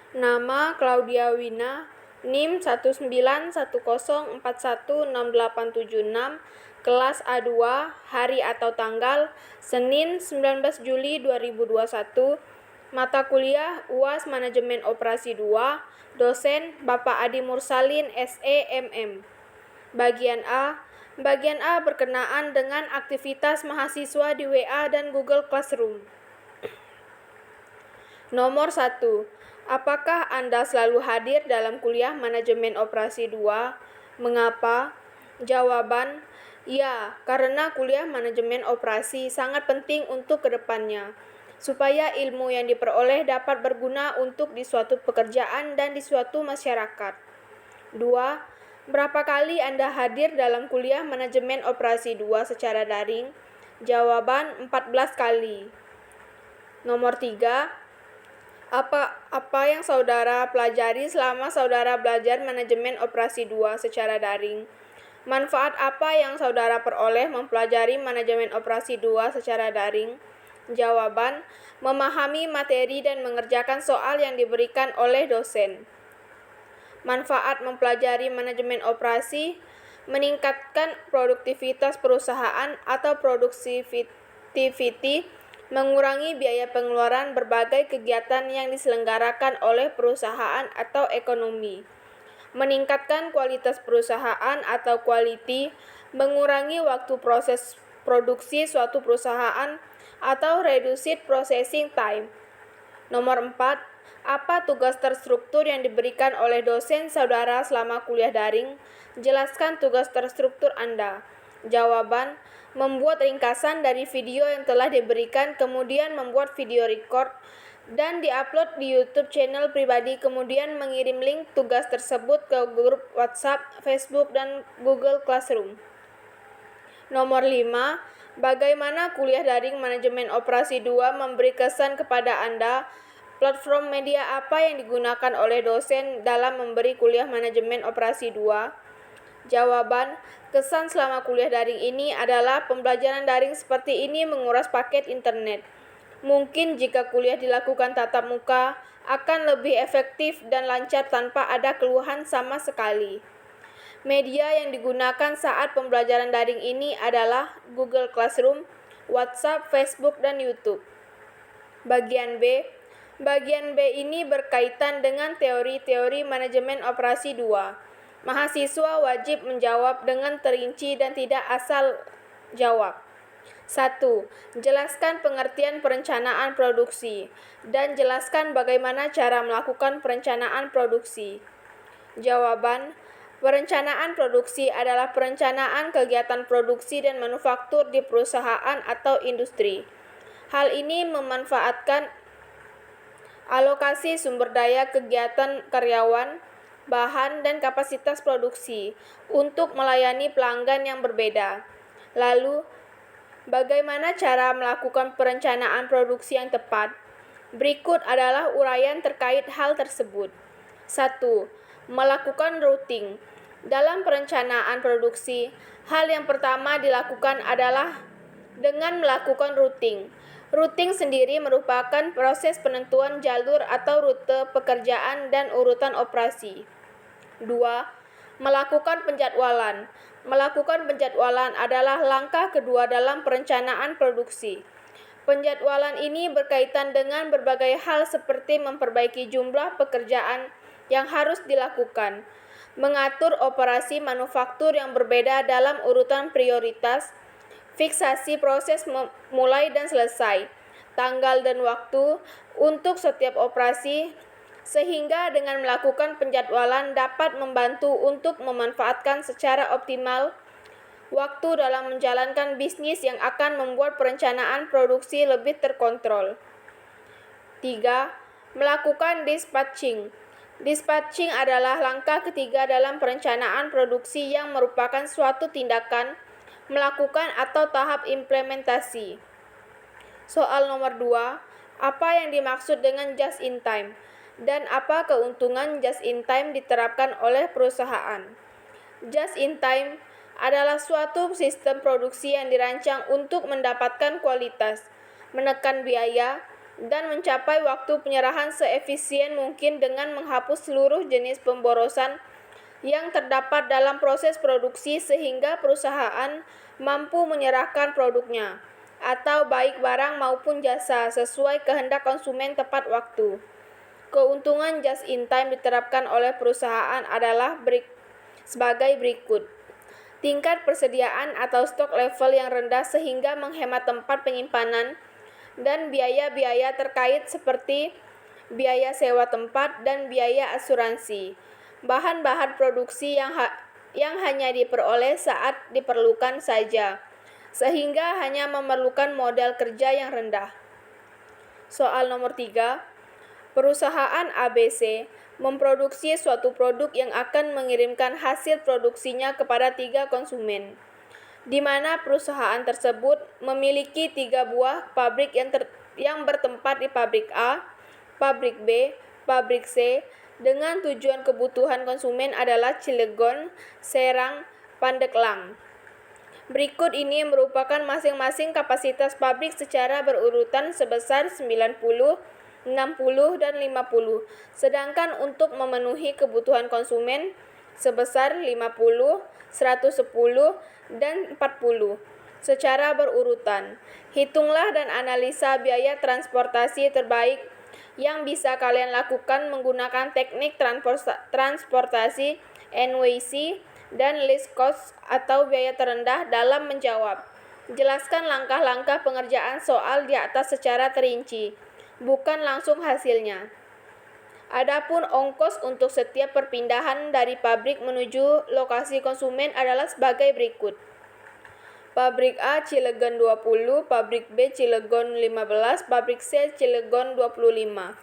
Nama Claudia Wina, NIM 19104168766, kelas A2, hari atau tanggal Senin 19 Juli 2021, mata kuliah UAS Manajemen Operasi 2, dosen Bapak Adi Mursalin SE MM. Bagian A berkenaan dengan aktivitas mahasiswa di WA dan Google Classroom. Nomor 1. Apakah Anda selalu hadir dalam kuliah Manajemen Operasi 2? Mengapa? Jawaban, ya, karena kuliah Manajemen Operasi sangat penting untuk kedepannya, supaya ilmu yang diperoleh dapat berguna untuk di suatu pekerjaan dan di suatu masyarakat. 2. Berapa kali Anda hadir dalam kuliah Manajemen Operasi 2 secara daring? Jawaban, 14 kali. Nomor 3. Apa yang saudara pelajari selama saudara belajar Manajemen Operasi 2 secara daring? Manfaat apa yang saudara peroleh mempelajari Manajemen Operasi 2 secara daring? Jawaban, memahami materi dan mengerjakan soal yang diberikan oleh dosen. Manfaat mempelajari Manajemen Operasi: meningkatkan produktivitas perusahaan atau productivity, mengurangi biaya pengeluaran berbagai kegiatan yang diselenggarakan oleh perusahaan atau ekonomi, meningkatkan kualitas perusahaan atau quality, mengurangi waktu proses produksi suatu perusahaan atau reduced processing time. Nomor 4. Apa tugas terstruktur yang diberikan oleh dosen saudara selama kuliah daring? Jelaskan tugas terstruktur Anda. Jawaban, membuat ringkasan dari video yang telah diberikan, kemudian membuat video record dan diupload di YouTube channel pribadi, kemudian mengirim link tugas tersebut ke grup WhatsApp, Facebook, dan Google Classroom. Nomor 5. Bagaimana kuliah daring Manajemen Operasi 2 memberi kesan kepada Anda? Platform media apa yang digunakan oleh dosen dalam memberi kuliah Manajemen Operasi 2? Jawaban, kesan selama kuliah daring ini adalah pembelajaran daring seperti ini menguras paket internet. Mungkin jika kuliah dilakukan tatap muka, akan lebih efektif dan lancar tanpa ada keluhan sama sekali. Media yang digunakan saat pembelajaran daring ini adalah Google Classroom, WhatsApp, Facebook, dan YouTube. Bagian B. Bagian B ini berkaitan dengan teori-teori Manajemen Operasi 2. Mahasiswa wajib menjawab dengan terinci dan tidak asal jawab. 1. Jelaskan pengertian perencanaan produksi dan jelaskan bagaimana cara melakukan perencanaan produksi. Jawaban, perencanaan produksi adalah perencanaan kegiatan produksi dan manufaktur di perusahaan atau industri. Hal ini memanfaatkan alokasi sumber daya kegiatan karyawan, bahan, dan kapasitas produksi untuk melayani pelanggan yang berbeda. Lalu, bagaimana cara melakukan perencanaan produksi yang tepat? Berikut adalah uraian terkait hal tersebut. 1. Melakukan routing. Dalam perencanaan produksi, hal yang pertama dilakukan adalah dengan melakukan routing. Routing sendiri merupakan proses penentuan jalur atau rute pekerjaan dan urutan operasi. 2. Melakukan penjadwalan. Melakukan penjadwalan adalah langkah kedua dalam perencanaan produksi. Penjadwalan ini berkaitan dengan berbagai hal seperti memperbaiki jumlah pekerjaan yang harus dilakukan, mengatur operasi manufaktur yang berbeda dalam urutan prioritas, fiksasi proses mulai dan selesai, tanggal dan waktu untuk setiap operasi, sehingga dengan melakukan penjadwalan dapat membantu untuk memanfaatkan secara optimal waktu dalam menjalankan bisnis yang akan membuat perencanaan produksi lebih terkontrol. 3. Melakukan dispatching. Dispatching adalah langkah ketiga dalam perencanaan produksi yang merupakan suatu tindakan, melakukan atau tahap implementasi. Soal nomor 2. Apa yang dimaksud dengan just in time? Dan apa keuntungan just in time diterapkan oleh perusahaan? Just in time adalah suatu sistem produksi yang dirancang untuk mendapatkan kualitas, menekan biaya, dan mencapai waktu penyerahan seefisien mungkin dengan menghapus seluruh jenis pemborosan yang terdapat dalam proses produksi sehingga perusahaan mampu menyerahkan produknya, atau baik barang maupun jasa, sesuai kehendak konsumen tepat waktu. Keuntungan just in time diterapkan oleh perusahaan adalah sebagai berikut. Tingkat persediaan atau stok level yang rendah sehingga menghemat tempat penyimpanan dan biaya-biaya terkait seperti biaya sewa tempat dan biaya asuransi. Bahan-bahan produksi yang hanya diperoleh saat diperlukan saja, sehingga hanya memerlukan modal kerja yang rendah. Soal nomor 3. Perusahaan ABC memproduksi suatu produk yang akan mengirimkan hasil produksinya kepada 3 konsumen, di mana perusahaan tersebut memiliki 3 buah pabrik yang bertempat di pabrik A, pabrik B, pabrik C, dengan tujuan kebutuhan konsumen adalah Cilegon, Serang, Pandeglang. Berikut ini merupakan masing-masing kapasitas pabrik secara berurutan sebesar 90, 60, dan 50, sedangkan untuk memenuhi kebutuhan konsumen sebesar 50, 110, dan 40, secara berurutan. Hitunglah dan analisa biaya transportasi terbaik yang bisa kalian lakukan menggunakan teknik transportasi NWC dan least cost atau biaya terendah dalam menjawab. Jelaskan langkah-langkah pengerjaan soal di atas secara terinci, bukan langsung hasilnya. Adapun ongkos untuk setiap perpindahan dari pabrik menuju lokasi konsumen adalah sebagai berikut. Pabrik A Cilegon 20, pabrik B Cilegon 15, pabrik C Cilegon 25.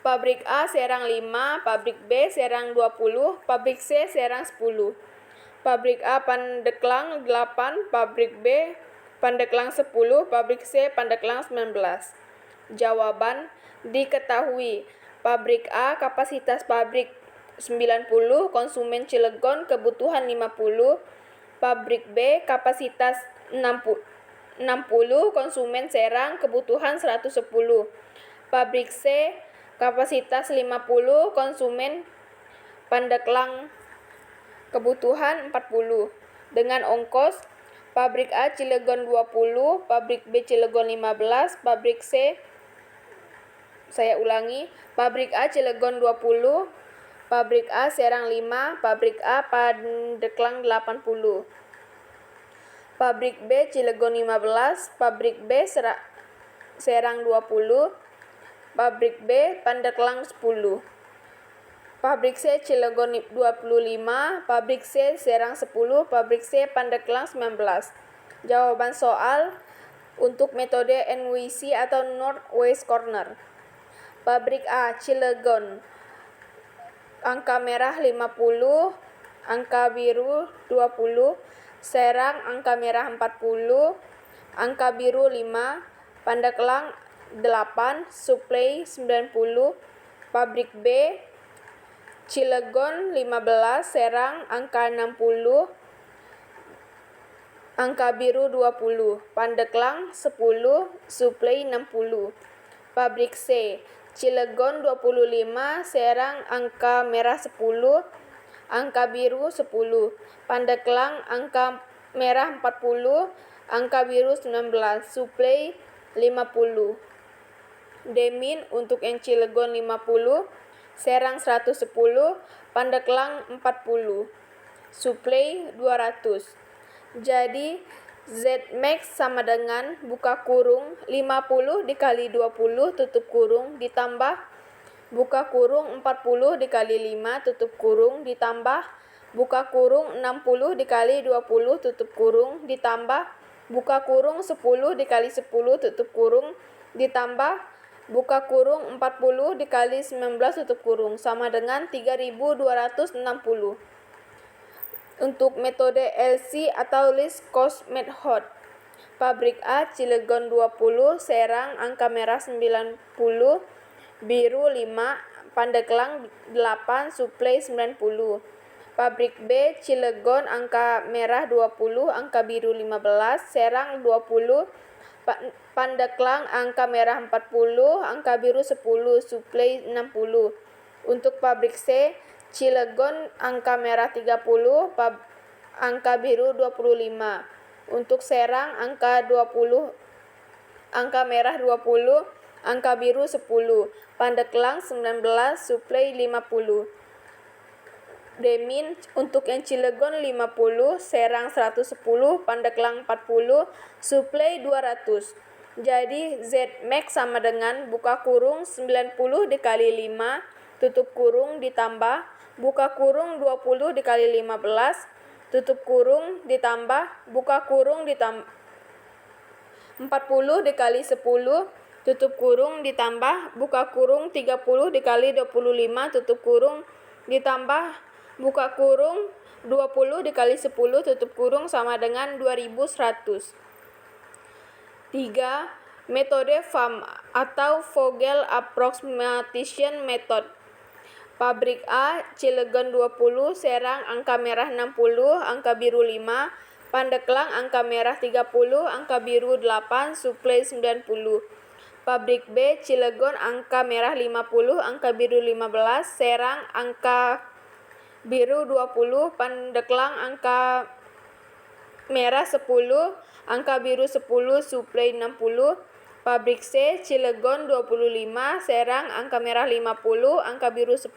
Pabrik A Serang 5, pabrik B Serang 20, pabrik C Serang 10. Pabrik A Pandeglang 8, pabrik B Pandeglang 10, pabrik C Pandeglang 19. Jawaban: diketahui. Pabrik A kapasitas pabrik 90, konsumen Cilegon kebutuhan 50. Pabrik B kapasitas 60, konsumen Serang kebutuhan 110. Pabrik C kapasitas 50, konsumen Pandeglang kebutuhan 40. Dengan ongkos, pabrik A Cilegon 20, pabrik B Cilegon 15, pabrik C pabrik A Cilegon 20, pabrik A Serang 5, pabrik A Pandeglang 80. Pabrik B Cilegon 15, pabrik B Serang 20, pabrik B Pandeglang 10. Pabrik C Cilegon 25, pabrik C Serang 10, pabrik C Pandeglang 19. Jawaban soal untuk metode NWC atau Northwest Corner. Pabrik A Cilegon, angka merah 50, angka biru 20, Serang angka merah 40, angka biru 5, Pandeglang 8, Suplai 90, pabrik B Cilegon 15, Serang angka 60, angka biru 20, Pandeglang 10, Suplai 60. Pabrik C Cilegon 25, Serang angka merah 10, angka biru 10, Pandeglang angka merah 40, angka biru 19, Suplai 50. Demin untuk yang Cilegon 50, Serang 110, Pandeglang 40, Suplai 200. Jadi Zmax sama dengan buka kurung 50 dikali 20 tutup kurung ditambah buka kurung 40 dikali 5 tutup kurung ditambah buka kurung 60 dikali 20 tutup kurung ditambah buka kurung 10 dikali 10 tutup kurung ditambah buka kurung 40 dikali 19 tutup kurung sama dengan 3260. Untuk metode LC atau least cost method, pabrik A Cilegon 20, Serang angka merah 90, biru 5, Pandeglang 8, Suplai 90. Pabrik B Cilegon angka merah 20, angka biru 15, Serang 20, Pandeglang angka merah 40, angka biru 10, suplai 60. Untuk pabrik C, Cilegon angka merah 30, angka biru 25. Untuk Serang angka 20, angka merah 20, angka biru 10. Pandeglang 19, suplai 50. Demin untuk yang Cilegon 50, Serang 110, Pandeglang 40, suplai 200. Jadi Zmax sama dengan buka kurung 90 dikali 5, tutup kurung ditambah, buka kurung 20 dikali 15, tutup kurung ditambah, buka kurung ditambah 40 dikali 10, tutup kurung ditambah, buka kurung 30 dikali 25, tutup kurung ditambah, buka kurung 20 dikali 10, tutup kurung sama dengan 2100. 3. Metode FAM atau Vogel Approximation Method. Pabrik A, Cilegon 20, Serang angka merah 60, angka biru 5, Pandeglang angka merah 30, angka biru 8, suplai 90. Pabrik B, Cilegon angka merah 50, angka biru 15, Serang angka biru 20, Pandeglang angka merah 10, angka biru 10, suplai 60. Pabrik C, Cilegon 25, Serang angka merah 50, angka biru 10,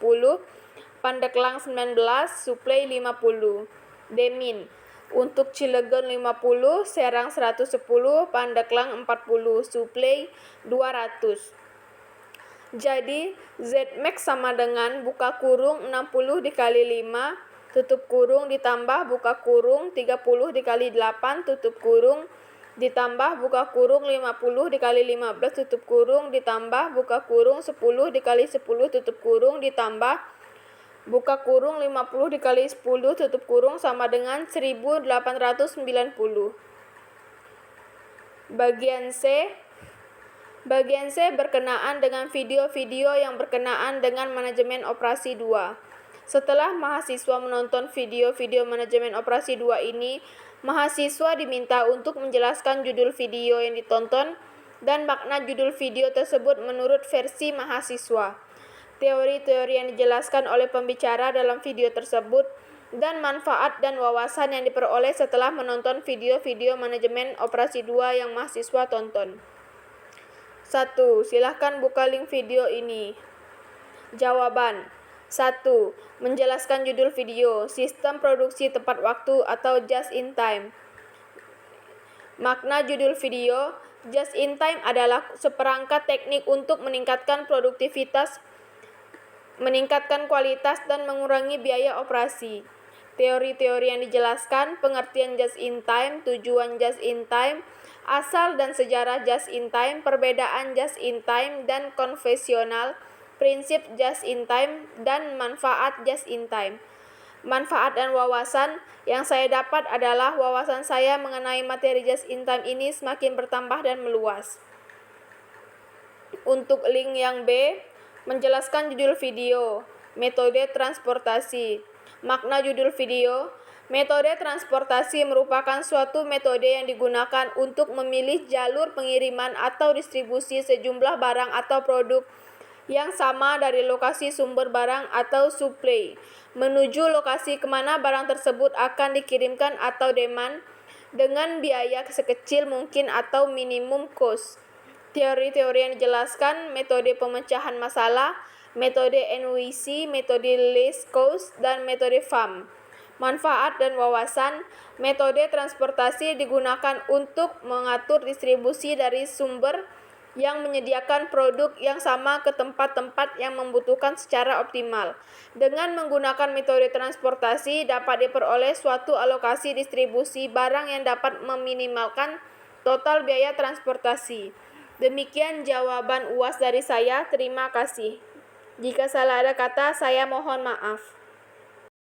Pandeglang 19, suplai 50. Demin untuk Cilegon 50, Serang 110, Pandeglang 40, suplai 200. Jadi Zmax sama dengan buka kurung 60 dikali 5, tutup kurung ditambah buka kurung 30 dikali 8, tutup kurung ditambah buka kurung 50 dikali 15, tutup kurung ditambah buka kurung 10 dikali 10, tutup kurung ditambah buka kurung 50 dikali 10, tutup kurung sama dengan 1890. Bagian C berkenaan dengan video-video yang berkenaan dengan manajemen operasi 2. Setelah mahasiswa menonton video-video manajemen operasi 2 ini, mahasiswa diminta untuk menjelaskan judul video yang ditonton dan makna judul video tersebut menurut versi mahasiswa, teori-teori yang dijelaskan oleh pembicara dalam video tersebut, dan manfaat dan wawasan yang diperoleh setelah menonton video-video manajemen operasi 2 yang mahasiswa tonton. 1. Silahkan buka link video ini. Jawaban. 1. Menjelaskan judul video, sistem produksi tepat waktu atau just in time. Makna judul video, just in time adalah seperangkat teknik untuk meningkatkan produktivitas, meningkatkan kualitas, dan mengurangi biaya operasi. Teori-teori yang dijelaskan, pengertian just in time, tujuan just in time, asal dan sejarah just in time, perbedaan just in time dan konvensional, prinsip just in time, dan manfaat just in time. Manfaat dan wawasan yang saya dapat adalah wawasan saya mengenai materi just in time ini semakin bertambah dan meluas. Untuk link yang B, menjelaskan judul video, metode transportasi. Makna judul video, metode transportasi merupakan suatu metode yang digunakan untuk memilih jalur pengiriman atau distribusi sejumlah barang atau produk yang sama dari lokasi sumber barang atau suplai menuju lokasi kemana barang tersebut akan dikirimkan atau demand dengan biaya sekecil mungkin atau minimum cost. Teori-teori yang dijelaskan, metode pemecahan masalah, metode NWC, metode least cost, dan metode FAM. Manfaat dan wawasan, metode transportasi digunakan untuk mengatur distribusi dari sumber yang menyediakan produk yang sama ke tempat-tempat yang membutuhkan secara optimal. Dengan menggunakan metode transportasi dapat diperoleh suatu alokasi distribusi barang yang dapat meminimalkan total biaya transportasi. Demikian jawaban UAS dari saya. Terima kasih. Jika salah ada kata, saya mohon maaf.